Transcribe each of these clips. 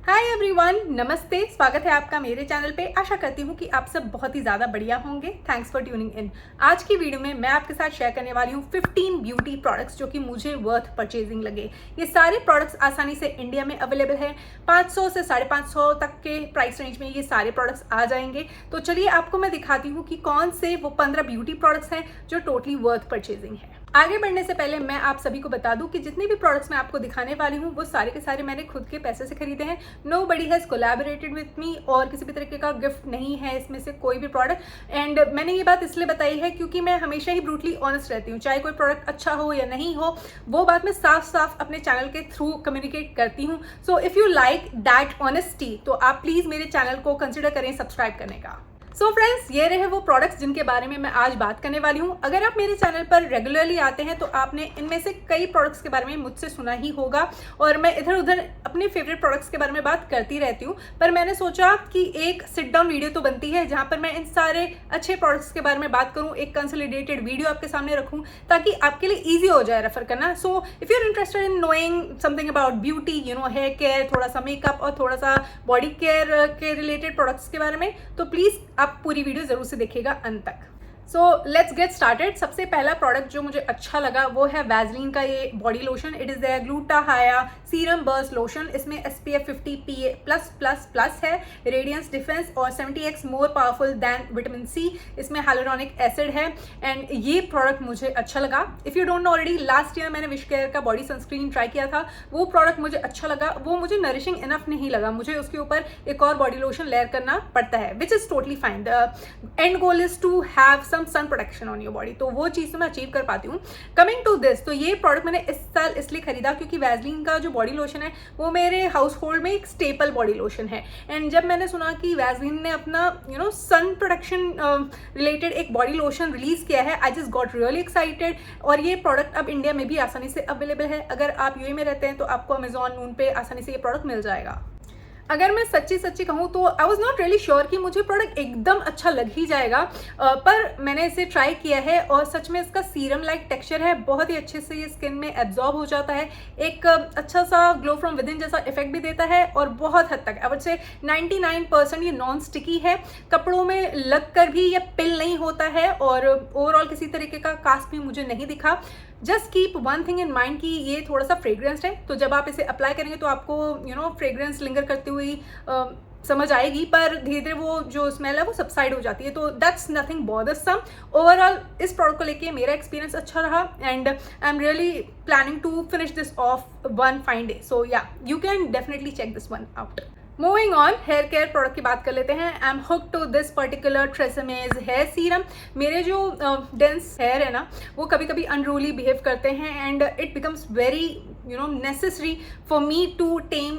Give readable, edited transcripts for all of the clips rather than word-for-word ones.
Hi everyone, नमस्ते। स्वागत है आपका मेरे चैनल पे। आशा करती हूँ कि आप सब बहुत ही ज़्यादा बढ़िया होंगे। Thanks for tuning in. आज की वीडियो में मैं आपके साथ शेयर करने वाली हूँ 15 ब्यूटी प्रोडक्ट्स जो कि मुझे वर्थ परचेजिंग लगे। ये सारे प्रोडक्ट्स आसानी से इंडिया में अवेलेबल है। 500 से 550 तक के प्राइस रेंज में ये सारे प्रोडक्ट्स आ जाएंगे। तो चलिए आपको मैं दिखाती हूँ कि कौन से वो 15 ब्यूटी प्रोडक्ट्स हैं जो टोटली वर्थ परचेजिंग है। आगे बढ़ने से पहले मैं आप सभी को बता दूं कि जितने भी प्रोडक्ट्स मैं आपको दिखाने वाली हूं वो सारे के सारे मैंने खुद के पैसे से खरीदे हैं। Nobody has collaborated with me और किसी भी तरीके का गिफ्ट नहीं है इसमें से कोई भी प्रोडक्ट। एंड मैंने ये बात इसलिए बताई है क्योंकि मैं हमेशा ही ब्रूटली ऑनेस्ट रहती हूँ। चाहे कोई प्रोडक्ट अच्छा हो या नहीं हो, वो बात मैं साफ साफ अपने चैनल के थ्रू कम्युनिकेट करती हूँ। सो if you like that honesty तो आप प्लीज़ मेरे चैनल को कंसिडर करें सब्सक्राइब करने का। सो फ्रेंड्स, ये रहे वो प्रोडक्ट्स जिनके बारे में मैं आज बात करने वाली हूँ। अगर आप मेरे चैनल पर रेगुलरली आते हैं तो आपने इनमें से कई प्रोडक्ट्स के बारे में मुझसे सुना ही होगा और मैं इधर उधर अपने फेवरेट प्रोडक्ट्स के बारे में बात करती रहती हूँ। पर मैंने सोचा कि एक सिट डाउन वीडियो तो बनती है जहाँ पर मैं इन सारे अच्छे प्रोडक्ट्स के बारे में बात करूँ, एक कंसोलिडेटेड वीडियो आपके सामने रखूँ ताकि आपके लिए ईजी हो जाए रेफर करना। So if you are interested in knowing something about beauty, hair care, थोड़ा सा मेकअप और थोड़ा सा बॉडी केयर के रिलेटेड प्रोडक्ट्स के बारे में, तो प्लीज़ आप पूरी वीडियो जरूर से देखिएगा अंत तक। So let's get started. सबसे पहला प्रोडक्ट जो मुझे अच्छा लगा वो है वैसलीन का ये body lotion. It is the Glutahya serum burst lotion. इसमें SPF 50 PA+++ है, रेडियंस डिफेंस और 70x more powerful than vitamin C. इसमें हाइलुरोनिक एसिड है एंड ये प्रोडक्ट मुझे अच्छा लगा। If you don't know already, last year मैंने विश केयर का बॉडी सनस्क्रीन ट्राई किया था। वो प्रोडक्ट मुझे अच्छा लगा। वो मुझे नरिशिंग इनफ नहीं लगा, मुझे उसके ऊपर एक और बॉडी लोशन लेयर करना पड़ता है, which is totally fine. The end goal is to have sun protection on your body, तो वो चीज़ तो मैं अचीव कर पाती हूँ। कमिंग टू दिस, तो ये प्रोडक्ट मैंने इस साल इसलिए खरीदा क्योंकि वैसलीन का जो बॉडी लोशन है वो मेरे हाउस होल्ड में एक स्टेपल बॉडी लोशन है। एंड जब मैंने सुना कि वैसलीन ने अपना सन प्रोटेक्शन रिलेटेड एक बॉडी लोशन रिलीज किया है, I just got really excited. और ये प्रोडक्ट अब इंडिया में भी आसानी से अवेलेबल है। अगर आप यूए में रहते हैं तो आपको अमेजॉन नून पे आसानी से ये प्रोडक्ट मिल जाएगा। अगर मैं सच्ची कहूँ तो I was not really sure कि मुझे प्रोडक्ट एकदम अच्छा लग ही जाएगा, पर मैंने इसे ट्राई किया है और सच में इसका सीरम लाइक टेक्सचर है। बहुत ही अच्छे से ये स्किन में एब्जॉर्ब हो जाता है, एक अच्छा सा ग्लो फ्रॉम विद इन जैसा इफेक्ट भी देता है और बहुत हद तक आई वुड से 99% ये नॉन स्टिकी है। कपड़ों में लग कर भी ये पिल नहीं होता है और ओवरऑल किसी तरीके का कास्ट भी मुझे नहीं दिखा। Just keep one thing in mind कि ये थोड़ा सा फ्रेग्रेंस्ड है, तो जब आप इसे अप्लाई करेंगे तो आपको फ्रेग्रेंस लिंगर करती हुई समझ आएगी, पर धीरे धीरे वो जो स्मेल है वो सबसाइड हो जाती है। तो दैट्स नथिंग बॉदरसम। ओवरऑल इस प्रोडक्ट को लेके मेरा एक्सपीरियंस अच्छा रहा and I am really planning to finish this off one fine day. So yeah, you can definitely check this one out. Moving on, hair care product की बात कर लेते हैं। I am hook to this particular Tresemme hair serum. मेरे जो dense hair है ना, वो कभी कभी अनरूली बिहेव करते हैं and it becomes very necessary for me to tame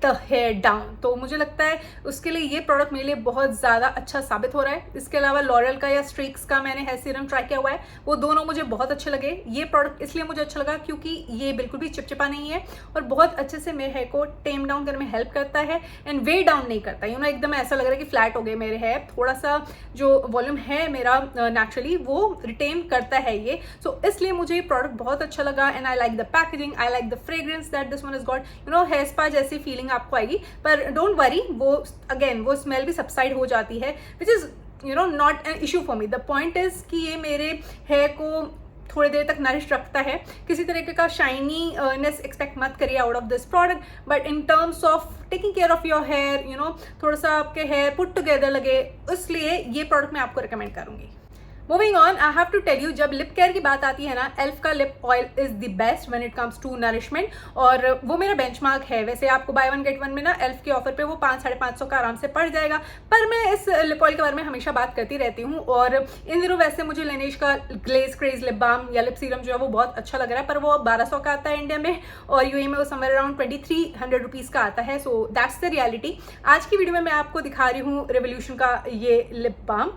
the hair down. तो मुझे लगता है उसके लिए ये प्रोडक्ट मेरे लिए बहुत ज़्यादा अच्छा साबित हो रहा है। इसके अलावा लॉरियल का या स्ट्रीक्स का मैंने हेयर सीरम ट्राई किया हुआ है, वो दोनों मुझे बहुत अच्छे लगे। ये प्रोडक्ट इसलिए मुझे अच्छा लगा क्योंकि ये बिल्कुल भी चिपचिपा नहीं है और बहुत अच्छे से मेरे हेयर को टेम डाउन करने में हेल्प करता है एंड वे डाउन नहीं करता। एकदम ऐसा लग रहा है कि फ्लैट हो गए मेरे हेयर। थोड़ा सा जो वॉल्यूम है मेरा नेचुरली वो रिटेन करता है ये। सो इसलिए मुझे ये प्रोडक्ट बहुत अच्छा लगा and I like the packaging, I like the fragrance that this one is got. Hair spa जैसी फीलिंग आपको आएगी, पर डोंट वरी, वो स्मेल भी सबसाइड हो जाती है, which is not an issue for me. The point is कि ये मेरे हेयर को थोड़ी देर तक नरिश रखता है। किसी तरीके का शाइनीनेस एक्सपेक्ट मत करिए out of this product, but in terms of taking care of your hair, थोड़ा सा आपके हेयर पुट टुगेदर लगे, इसलिए ये प्रोडक्ट मैं आपको रिकमेंड करूंगी। Moving on, I have to tell you, जब लिप केयर की बात आती है ना, एल्फ का lip oil is the best when it comes to nourishment और वो मेरा बेंचमार्क है। वैसे आपको बाय वन गेट वन में ना एल्फ के ऑफर पे वो 500-550 का आराम से पड़ जाएगा, पर मैं इस लिप ऑयल के बारे में हमेशा बात करती रहती हूँ और इन दिनों वैसे मुझे लेनेश का ग्लेज क्रेज लिप बाम या लिप सीरम जो है वो बहुत अच्छा लग रहा है, पर वो 1200 का आता है इंडिया में और यूए में वो समवेयर अराउंड 2300 रुपीज़ का आता है। So that's the reality. आज की वीडियो में मैं आपको दिखा रही हूँ रेवोल्यूशन का ये लिप बाम।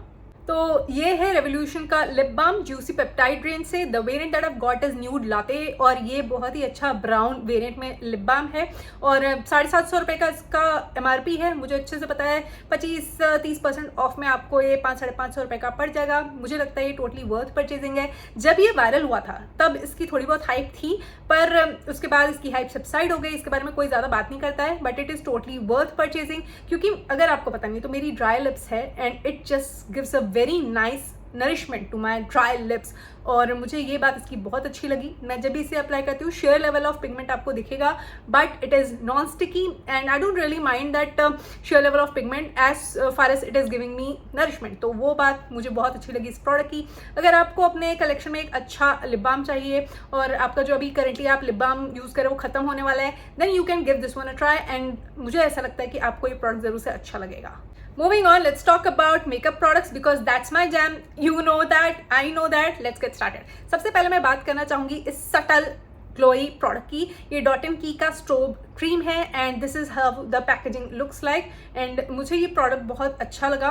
तो ये है रेवोल्यूशन का lip balm juicy peptide range से। The variant that I got is nude latte और ये बहुत ही अच्छा ब्राउन वेरिएंट में लिप बाम है और 750 रुपये का इसका MRP है। मुझे अच्छे से पता है 25-30% ऑफ में आपको ये 500-550 रुपये का पड़ जाएगा। मुझे लगता है ये टोटली वर्थ परचेजिंग है। जब ये वायरल हुआ था तब इसकी थोड़ी बहुत हाइप थी, पर उसके बाद इसकी हाइप सबसाइड हो गई। इसके बारे में कोई ज़्यादा बात नहीं करता है, but it is totally worth purchasing. क्योंकि अगर आपको पता नहीं तो मेरी ड्राई लिप्स है and it just gives a very nice nourishment to my dry lips और मुझे ये बात इसकी बहुत अच्छी लगी। मैं जब भी इसे अप्लाई करती हूँ शेयर लेवल ऑफ पिगमेंट आपको दिखेगा, but it is non sticky and I don't really mind that sheer level of pigment as far as it is giving me nourishment. तो वो बात मुझे बहुत अच्छी लगी इस प्रोडक्ट की। अगर आपको अपने कलेक्शन में एक अच्छा लिप बाम चाहिए और आपका जो अभी करेंटली आप लिप बाम यूज़ करें वो खत्म होने वाला है, then you can give this one a try and मुझे ऐसा लगता है कि आपको ये प्रोडक्ट ज़रूर से अच्छा लगेगा। Moving on, let's talk about makeup products because that's my jam. You know that, I know that. Let's get started. सबसे पहले मैं बात करना चाहूँगी इस सटल ग्लोई प्रोडक्ट की। ये डॉट एंड की का स्ट्रोब क्रीम है and this is how the packaging looks like and मुझे ये प्रोडक्ट बहुत अच्छा लगा।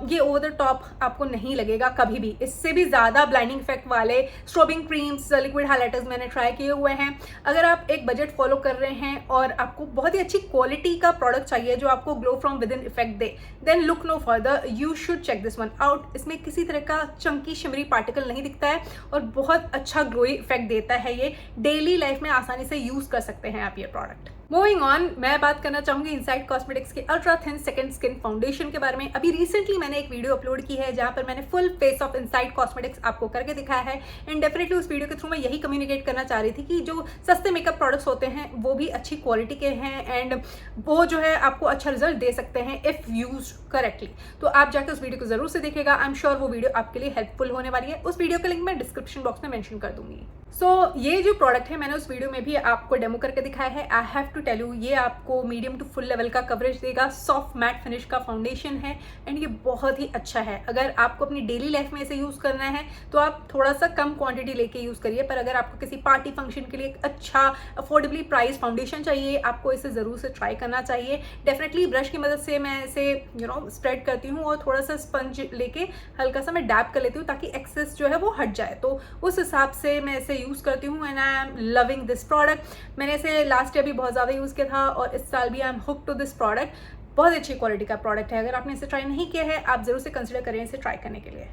ये ओवर द टॉप आपको नहीं लगेगा कभी भी। इससे भी ज़्यादा ब्लाइंडिंग इफेक्ट वाले स्ट्रोबिंग क्रीम्स, लिक्विड हाइलाइटर्स मैंने ट्राई किए हुए हैं। अगर आप एक बजट फॉलो कर रहे हैं और आपको बहुत ही अच्छी क्वालिटी का प्रोडक्ट चाहिए जो आपको glow from within effect दे, then look no further, you should check this one out. इसमें किसी तरह का चंकी शिमरी पार्टिकल नहीं दिखता है और बहुत अच्छा ग्लोई इफेक्ट देता है। ये डेली लाइफ में आसानी से यूज कर सकते हैं आप ये प्रोडक्ट। मूविंग ऑन, मैं बात करना चाहूंगी इनसाइड कॉस्मेटिक्स के ultra thin second skin foundation के बारे में। अभी रिसेंटली मैंने एक वीडियो अपलोड की है जहां पर मैंने full face of inside cosmetics आपको करके दिखाया है एंड डेफिनेटली उस वीडियो के थ्रू मैं यही कम्युनिकेट करना चाह रही थी कि जो सस्ते मेकअप प्रोडक्ट्स होते हैं वो भी अच्छी क्वालिटी के हैं एंड वो जो है आपको अच्छा रिजल्ट दे सकते हैं इफ यूज करेक्टली। तो आप जाकर उस वीडियो को जरूर से देखिएगा। आई एम श्योर वो वीडियो आपके लिए हेल्पफुल होने वाली है। उस वीडियो का लिंक मैं डिस्क्रिप्शन बॉक्स में मेंशन कर दूंगी। ये जो प्रोडक्ट है मैंने उस वीडियो में भी आपको डेमो करके दिखाया है। I have to tell you, ये आपको मीडियम टू फुल लेवल का कवरेज देगा। सॉफ्ट मैट फिनिश का फाउंडेशन है एंड ये बहुत ही अच्छा है। अगर आपको अपनी डेली लाइफ में इसे यूज़ करना है तो आप थोड़ा सा कम क्वांटिटी लेके यूज़ करिए, पर अगर आपको किसी पार्टी फंक्शन के लिए एक अच्छा अफोर्डेबली प्राइस फाउंडेशन चाहिए, आपको इसे ज़रूर से ट्राई करना चाहिए। डेफिनेटली ब्रश की मदद से मैं इसे स्प्रेड करती हूँ और थोड़ा सा स्पंज लेके हल्का सा मैं डैप कर लेती हूँ ताकि एक्सेस जो है वो हट जाए। तो उस हिसाब से मैं इसे यूज़ करती हूँ and I am loving this product. मैंने इसे लास्ट ईयर भी बहुत ज़्यादा यूज़ किया था और इस साल भी I am hook to this product. बहुत अच्छी क्वालिटी का प्रोडक्ट है। अगर आपने इसे ट्राई नहीं किया है आप ज़रूर से कंसिडर करें इसे ट्राई करने के लिए।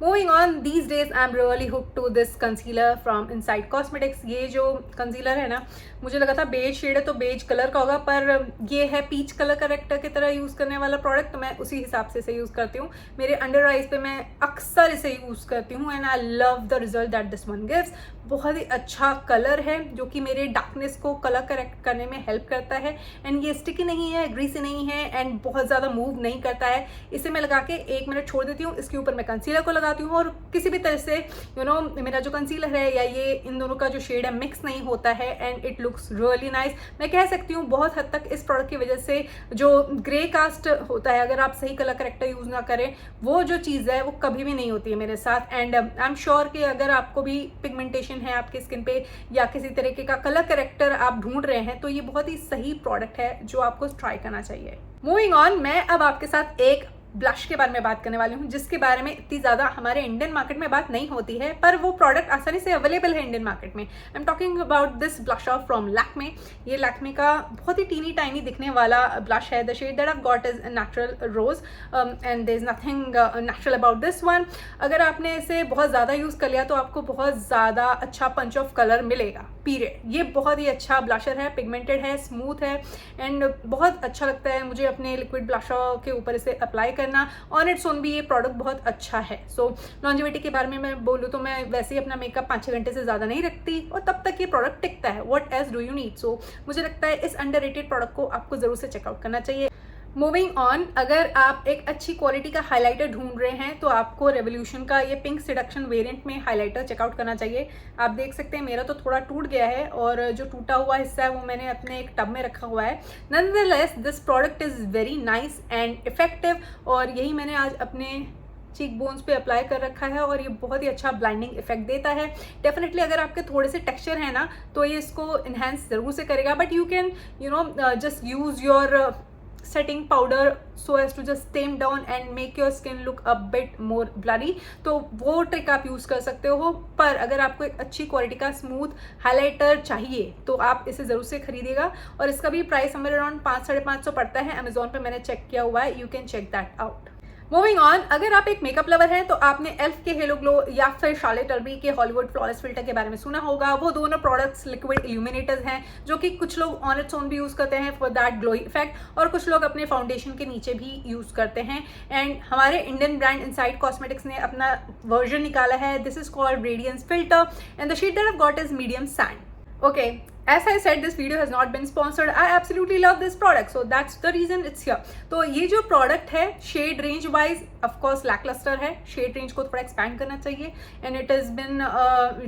Moving on, these days I'm really hooked to this concealer from Inside Cosmetics। ये जो कंसीलर है ना, मुझे लगा था बेज शेड है तो बेज कलर का होगा, पर ये है पीच कलर करेक्टर की तरह यूज़ करने वाला प्रोडक्ट, तो मैं उसी हिसाब से इसे यूज़ करती हूँ। मेरे अंडर आइज पे मैं अक्सर इसे यूज़ करती हूँ and I love the result that this one gives. बहुत ही अच्छा कलर है जो कि मेरे डार्कनेस को कलर करेक्ट करने में हेल्प करता है एंड ये स्टिकी नहीं है, ग्रीसी नहीं है एंड बहुत ज़्यादा मूव नहीं करता है। इसे मैं लगा के 1 मिनट छोड़ देती हूँ, इसके ऊपर मैं कंसीलर को लगाती हूँ और किसी भी तरह से मेरा जो कंसीलर है या ये इन दोनों का जो शेड है मिक्स नहीं होता है and it looks really nice. मैं कह सकती हूँ बहुत हद तक इस प्रोडक्ट की वजह से जो ग्रे कास्ट होता है, अगर आप सही कलर करेक्टर यूज़ ना करें, वो जो चीज़ है वो कभी भी नहीं होती है मेरे साथ। एंड आई एम श्योर कि अगर आपको भी पिगमेंटेशन है आपके स्किन पे या किसी तरीके का कलर करेक्टर आप ढूंढ रहे हैं तो ये बहुत ही सही प्रोडक्ट है जो आपको ट्राई करना चाहिए। मूविंग ऑन, मैं अब आपके साथ एक ब्लश के बारे में बात करने वाली हूँ जिसके बारे में इतनी ज़्यादा हमारे इंडियन मार्केट में बात नहीं होती है, पर वो प्रोडक्ट आसानी से अवेलेबल है इंडियन मार्केट में। आई am talking about this blush of from Lakme. ये लैक्मे का बहुत ही टीनी टाइनी दिखने वाला ब्लश है। The shade that I got is natural rose and there is nothing natural about this one. अगर आपने इसे बहुत ज़्यादा यूज़ कर लिया तो आपको बहुत ज़्यादा अच्छा पंच ऑफ कलर मिलेगा, पीरियड। ये बहुत ही अच्छा ब्लशर है, पिगमेंटेड है, स्मूथ है एंड बहुत अच्छा लगता है मुझे अपने लिक्विड ब्लशर के ऊपर इसे अप्लाई करना। ऑन इट्स ओन भी ये प्रोडक्ट बहुत अच्छा है। सो लॉन्जेविटी के बारे में मैं बोलूँ तो मैं वैसे ही अपना मेकअप 5-6 घंटे से ज़्यादा नहीं रखती और तब तक ये प्रोडक्ट टिकता है। What else do you need? So मुझे लगता है इस अंडररेटेड प्रोडक्ट को आपको ज़रूर से चेकआउट करना चाहिए। मूविंग ऑन, अगर आप एक अच्छी क्वालिटी का हाइलाइटर ढूंढ रहे हैं तो आपको रेवोल्यूशन का ये पिंक सेडक्शन वेरिएंट में हाइलाइटर चेकआउट करना चाहिए। आप देख सकते हैं मेरा तो थोड़ा टूट गया है और जो टूटा हुआ हिस्सा है वो मैंने अपने एक टब में रखा हुआ है। Nonetheless this product is very nice and effective और यही मैंने आज अपने चीक बोन्स पे अप्लाई कर रखा है और ये बहुत ही अच्छा ब्लाइंडिंग इफेक्ट देता है। डेफिनेटली अगर आपके थोड़े से टेक्सचर है ना तो ये इसको इन्हेंस ज़रूर से करेगा, but you can just use your setting powder so as to just tame down and make your skin look a bit more blurry, तो वो ट्रिक आप यूज़ कर सकते हो। पर अगर आपको एक अच्छी क्वालिटी का स्मूथ हाइलाइटर चाहिए तो आप इसे ज़रूर से खरीदेगा। और इसका भी प्राइस समवेयर अराउंड 500-550 पड़ता है, अमेजोन पे मैंने चेक किया हुआ है, you can check that out. Moving on, अगर आप एक मेकअप लवर हैं तो आपने एल्फ के हेलो ग्लो या फिर शार्लेट टर्बरी के हॉलीवुड फ्लॉलेस फिल्टर के बारे में सुना होगा। वो दोनों प्रोडक्ट्स लिक्विड इल्यूमिनेटर्स हैं जो कि कुछ लोग ऑन इट्स ओन भी यूज़ करते हैं फॉर दैट ग्लोई इफेक्ट, और कुछ लोग अपने फाउंडेशन के नीचे भी यूज़ करते हैं। एंड हमारे इंडियन ब्रांड इनसाइड कॉस्मेटिक्स ने अपना वर्जन निकाला है, this is called radiance filter and the shade that I got is medium sand. Okay, as I said, this video has not been sponsored. I absolutely love this product, so that's the reason it's here. तो ये जो product है shade range wise of course lackluster है, shade range को थोड़ा expand करना चाहिए, and it has been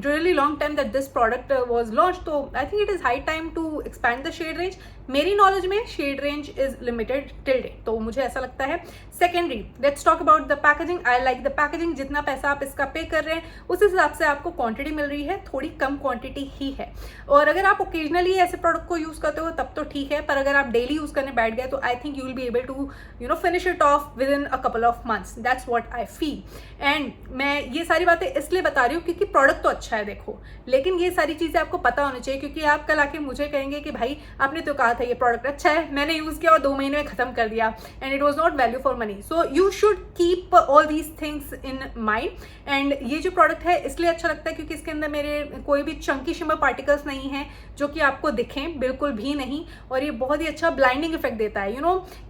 really long time that this product was launched, तो I think it is high time to expand the shade range. मेरी knowledge में shade range is limited till date, तो मुझे ऐसा लगता है। Secondary, let's talk about the packaging. I like the packaging, जितना पैसा आप इसका पे कर रहे हैं उस हिसाब से आपको क्वांटिटी मिल रही है, थोड़ी कम क्वांटिटी ही है। और अगर आप ओकेजनली ऐसे प्रोडक्ट को यूज़ करते हो तब तो ठीक है, पर अगर आप डेली यूज़ करने बैठ गए तो I think you will be able to finish it off within a couple of months, that's what I feel. And मैं ये सारी बातें इसलिए बता रही हूँ क्योंकि प्रोडक्ट तो अच्छा है देखो, लेकिन ये सारी चीज़ें आपको पता होनी चाहिए, क्योंकि आप कल आके मुझे कहेंगे कि भाई आपने तो कहा था ये प्रोडक्ट अच्छा है, मैंने यूज किया और 2 महीने में खत्म कर दिया, and it was not value for money. So you should keep all these things in mind. And ये जो प्रोडक्ट है इसलिए अच्छा लगता है क्योंकि इसके अंदर मेरे कोई भी चंकी शिमर पार्टिकल्स नहीं है जो कि आपको दिखें, बिल्कुल भी नहीं, और ये बहुत ही अच्छा ब्लाइंडिंग इफेक्ट देता है।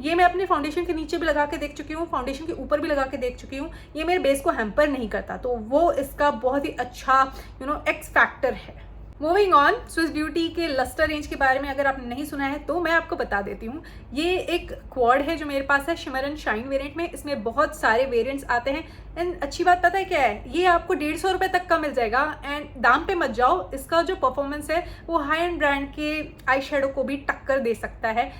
ये मैं अपने फाउंडेशन के नीचे भी लगा के देख चुकी हूँ, फाउंडेशन के ऊपर भी लगा के देख चुकी हूँ, ये मेरे बेस को हैम्पर नहीं करता, तो वो इसका बहुत ही अच्छा एक्स फैक्टर है। मूविंग ऑन, स्विस ब्यूटी के लस्टर रेंज के बारे में अगर आपने नहीं सुना है तो मैं आपको बता देती हूँ। ये एक क्वाड है जो मेरे पास है शिमर एंड शाइन वेरिएंट में, इसमें बहुत सारे वेरिएंट्स आते हैं। एंड अच्छी बात पता है क्या है, ये आपको 150 रुपये तक का मिल जाएगा। एंड दाम पे मत जाओ, इसका जो परफॉर्मेंस है वो हाई एंड ब्रांड के आई शेडो को भी टक्कर दे सकता है,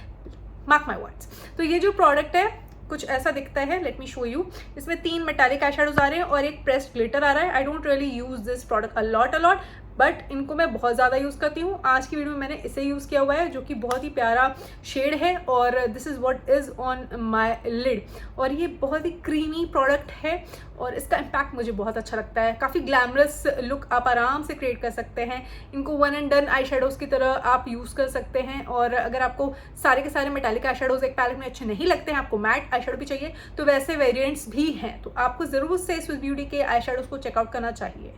मार्क माई वर्ड्स। तो ये जो प्रोडक्ट है कुछ ऐसा दिखता है, लेट मी शो यू। इसमें 3 मेटालिक आई शेडोज आ रहे हैं और एक प्रेस्ड ग्लिटर आ रहा है। I don't really use this product a lot, but इनको मैं बहुत ज़्यादा यूज़ करती हूँ। आज की वीडियो में मैंने इसे यूज़ किया हुआ है जो कि बहुत ही प्यारा शेड है, और this is what is on my lid. और ये बहुत ही क्रीमी प्रोडक्ट है और इसका इम्पैक्ट मुझे बहुत अच्छा लगता है। काफ़ी ग्लैमरस लुक आप आराम से क्रिएट कर सकते हैं। इनको one and done eye shadows की तरह आप यूज़ कर सकते हैं। और अगर आपको सारे के सारे मेटालिक आई शेडोज़ एक पैलेट में अच्छे नहीं लगते हैं, आपको मैट आई शेडो भी चाहिए, तो वैसे वेरिएंट्स भी हैं, तो आपको ज़रूर से स्विस ब्यूटी के आई शेडोज़ को चेकआउट करना चाहिए।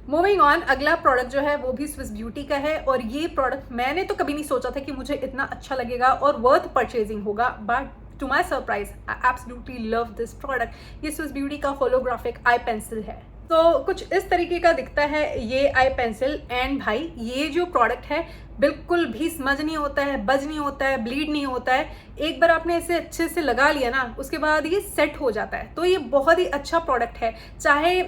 मूविंग ऑन, अगला प्रोडक्ट जो है वो भी स्विस ब्यूटी का है, और ये प्रोडक्ट मैंने तो कभी नहीं सोचा था कि मुझे इतना अच्छा लगेगा और वर्थ परचेजिंग होगा, but to my surprise I absolutely love this product. ये स्विस ब्यूटी का होलोग्राफिक आई पेंसिल है, तो कुछ इस तरीके का दिखता है ये आई पेंसिल। एंड भाई ये जो प्रोडक्ट है बिल्कुल भी स्मज नहीं होता है, बज नहीं होता है, ब्लीड नहीं होता है। एक बार आपने इसे अच्छे से लगा लिया ना, उसके बाद ये सेट हो जाता है। तो ये बहुत ही अच्छा प्रोडक्ट है, चाहे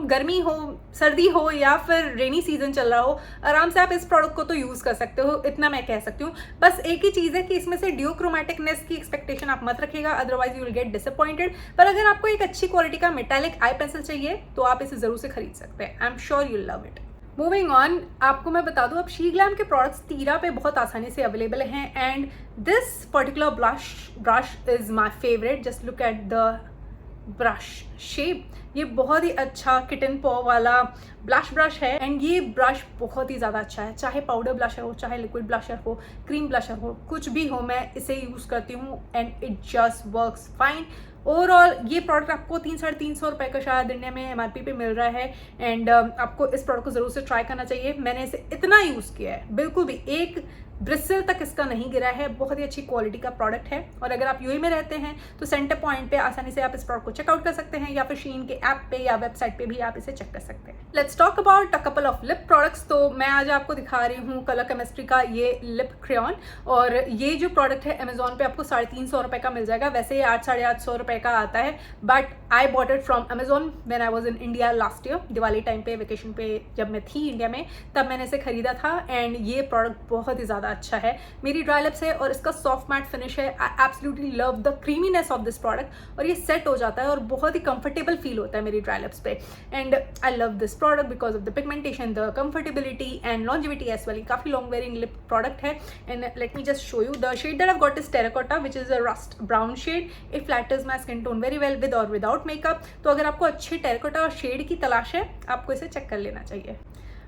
गर्मी हो, सर्दी हो या फिर रेनी सीजन चल रहा हो, आराम से आप इस प्रोडक्ट को तो यूज़ कर सकते हो, इतना मैं कह सकती हूँ। बस एक ही चीज़ है कि इसमें से डियोक्रोमैटिकनेस की एक्सपेक्टेशन आप मत रखिएगा, otherwise you will get disappointed. पर अगर आपको एक अच्छी क्वालिटी का मेटालिक आई पेंसिल चाहिए तो आप इसे ज़रूर से खरीद सकते हैं। I am sure you love it. Moving on, आपको मैं बता दूं, अब शी ग्लैम के प्रोडक्ट्स तीरा पे बहुत आसानी से अवेलेबल हैं, and this particular brush is my favourite. Just look at the brush shape, ये बहुत ही अच्छा किटन पॉ वाला ब्रश है, एंड ये ब्रश बहुत ही ज़्यादा अच्छा है। चाहे पाउडर ब्लशर हो, चाहे लिक्विड ब्लशर हो, क्रीम ब्लशर हो, कुछ भी हो, मैं इसे यूज़ करती हूँ and it just works fine. Overall ये प्रोडक्ट आपको 300-350 रुपये का शायद इंडिया में MRP पे मिल रहा है, एंड आपको इस प्रोडक्ट को ज़रूर से ट्राई करना चाहिए। मैंने इसे इतना यूज़ किया है, बिल्कुल भी एक ब्रिसल तक इसका नहीं गिरा है, बहुत ही अच्छी क्वालिटी का प्रोडक्ट है। और अगर आप यूएई में रहते हैं तो सेंटर पॉइंट पे आसानी से आप इस प्रोडक्ट को चेकआउट कर सकते हैं, या फिर शीन के ऐप पे या वेबसाइट पे भी आप इसे चेक कर सकते हैं। Let's talk about a couple of lip products. तो मैं आज आपको दिखा रही हूँ कलर केमिस्ट्री का ये लिप क्रेयॉन, और ये जो प्रोडक्ट है अमेजोन पे आपको 350 रुपये का मिल जाएगा। वैसे ये 800-850 रुपये का आता है, but I bought it from Amazon when I was in India last year. Diwali time पे वेकेशन पे जब मैं थी इंडिया में, तब मैंने इसे खरीदा था, एंड ये प्रोडक्ट बहुत ही ज़्यादा ज़्यादा अच्छा है। मेरी ड्राई लिप्स है और इसका सॉफ्ट मैट फिनिश है। आई absolutely love the creaminess of this product और ये सेट हो जाता है और बहुत ही कंफर्टेबल फील होता है मेरी ड्राई लिप्स पे। And I love this product because of the pigmentation, the comfortability and longevity as well. काफ़ी लॉन्ग वेयरिंग लिप प्रोडक्ट है। And let me just show you the shade that I got is terracotta which is a rust brown shade. It flatters my skin tone very well with और without makeup. तो अगर आपको अच्छे terracotta shade की तलाश है, आपको इसे चेक कर लेना चाहिए।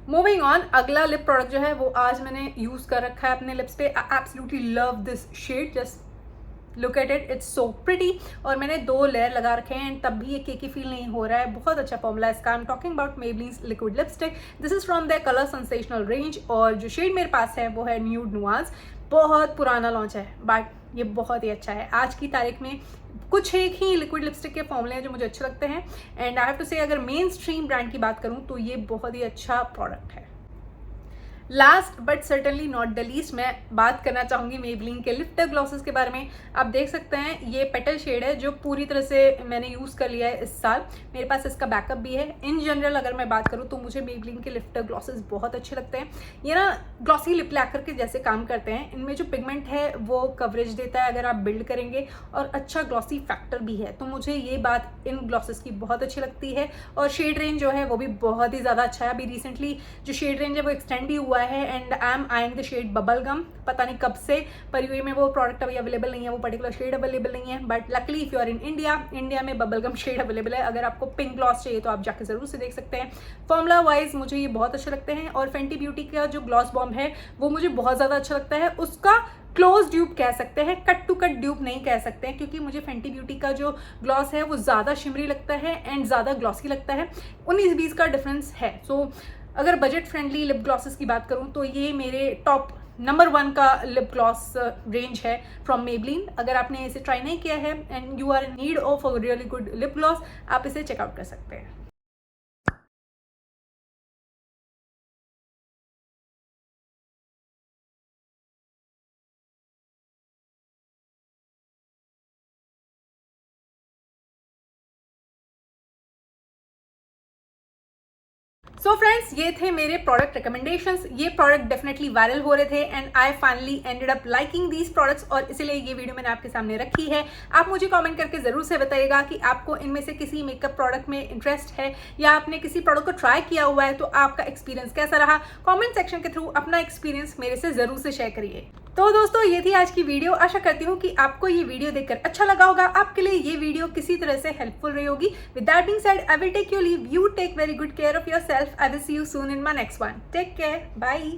मूविंग ऑन, अगला लिप प्रोडक्ट जो है वो आज मैंने यूज़ कर रखा है अपने लिप्स पे। I absolutely love this shade, just look at it, it's so pretty. और मैंने 2 लेयर लगा रखे हैं एंड तब भी ये केकी फील नहीं हो रहा है। बहुत अच्छा फॉर्मूला है इसका। I am talking about Maybelline's liquid lipstick. This is from the colour sensational range और जो शेड मेरे पास है वो है न्यूड नुआंस। बहुत पुराना लॉन्च है बट ये बहुत ही अच्छा है। आज की तारीख में कुछ एक ही लिक्विड लिपस्टिक के फॉर्मूले हैं जो मुझे अच्छे लगते हैं। एंड आई हैव टू से अगर मेन स्ट्रीम ब्रांड की बात करूँ तो ये बहुत ही अच्छा प्रोडक्ट है। Last but certainly not the least, मैं बात करना चाहूँगी मेबलिन के लिफ्टर ग्लॉसेस के बारे में। आप देख सकते हैं ये पेटल शेड है जो पूरी तरह से मैंने यूज़ कर लिया है इस साल। मेरे पास इसका बैकअप भी है। इन जनरल अगर मैं बात करूँ तो मुझे मेबलिन के लिफ्टर ग्लॉसेस बहुत अच्छे लगते हैं। ये ना ग्लॉसी लिप लैकर के जैसे काम करते हैं। इनमें जो पिगमेंट है वो कवरेज देता है अगर आप बिल्ड करेंगे और अच्छा ग्लॉसी फैक्टर भी है। तो मुझे ये बात इन ग्लॉसेस की बहुत अच्छी लगती है। और शेड रेंज जो है वो भी बहुत ही ज़्यादा अच्छा है। अभी रिसेंटली जो शेड रेंज है वो एक्सटेंड भी हुआ है and I am eyeing the shade bubble gum. पता नहीं कब से, पर यूए में वो प्रोडक्ट अभी अवेलेबल नहीं है, वो पर्टिकुलर शेड अवेलेबल नहीं है। But luckily if you are in India में बबल गम शेड अवेलेबल है। अगर आपको पिंक ग्लॉस चाहिए तो आप जाके जरूर से देख सकते हैं। फॉर्मूला वाइज मुझे ये बहुत अच्छे लगते हैं। और फेंटी ब्यूटी का जो ग्लॉस बॉम्ब है वो मुझे बहुत ज़्यादा अच्छा लगता है। उसका क्लोज ड्यूप कह सकते हैं, कट टू कट ड्यूप नहीं कह सकते हैं, क्योंकि मुझे फेंटी ब्यूटी का जो ग्लॉस है वो ज़्यादा शिमरी लगता है एंड ज़्यादा ग्लॉसी लगता है। 19-20 का डिफरेंस है। सो अगर बजट फ्रेंडली लिप ग्लॉसेस की बात करूं तो ये मेरे टॉप नंबर 1 का लिप ग्लॉस रेंज है फ्रॉम मेबलिन। अगर आपने इसे ट्राई नहीं किया है and you are in need of a really good lip gloss, आप इसे चेकआउट कर सकते हैं। सो फ्रेंड्स, ये थे मेरे प्रोडक्ट रिकमेंडेशंस। ये प्रोडक्ट डेफिनेटली वायरल हो रहे थे and I finally ended up liking these products और इसलिए ये वीडियो मैंने आपके सामने रखी है। आप मुझे कमेंट करके ज़रूर से बताइएगा कि आपको इनमें से किसी मेकअप प्रोडक्ट में इंटरेस्ट है या आपने किसी प्रोडक्ट को ट्राई किया हुआ है, तो आपका एक्सपीरियंस कैसा रहा। कॉमेंट सेक्शन के थ्रू अपना एक्सपीरियंस मेरे से ज़रूर से शेयर करिए। तो दोस्तों, ये थी आज की वीडियो। आशा करती हूँ कि आपको ये वीडियो देखकर अच्छा लगा होगा, आपके लिए ये वीडियो किसी तरह से हेल्पफुल रही होगी। With that being said, I will take you leave. You take very good care of yourself. I will see you soon in my next one. Take care, bye.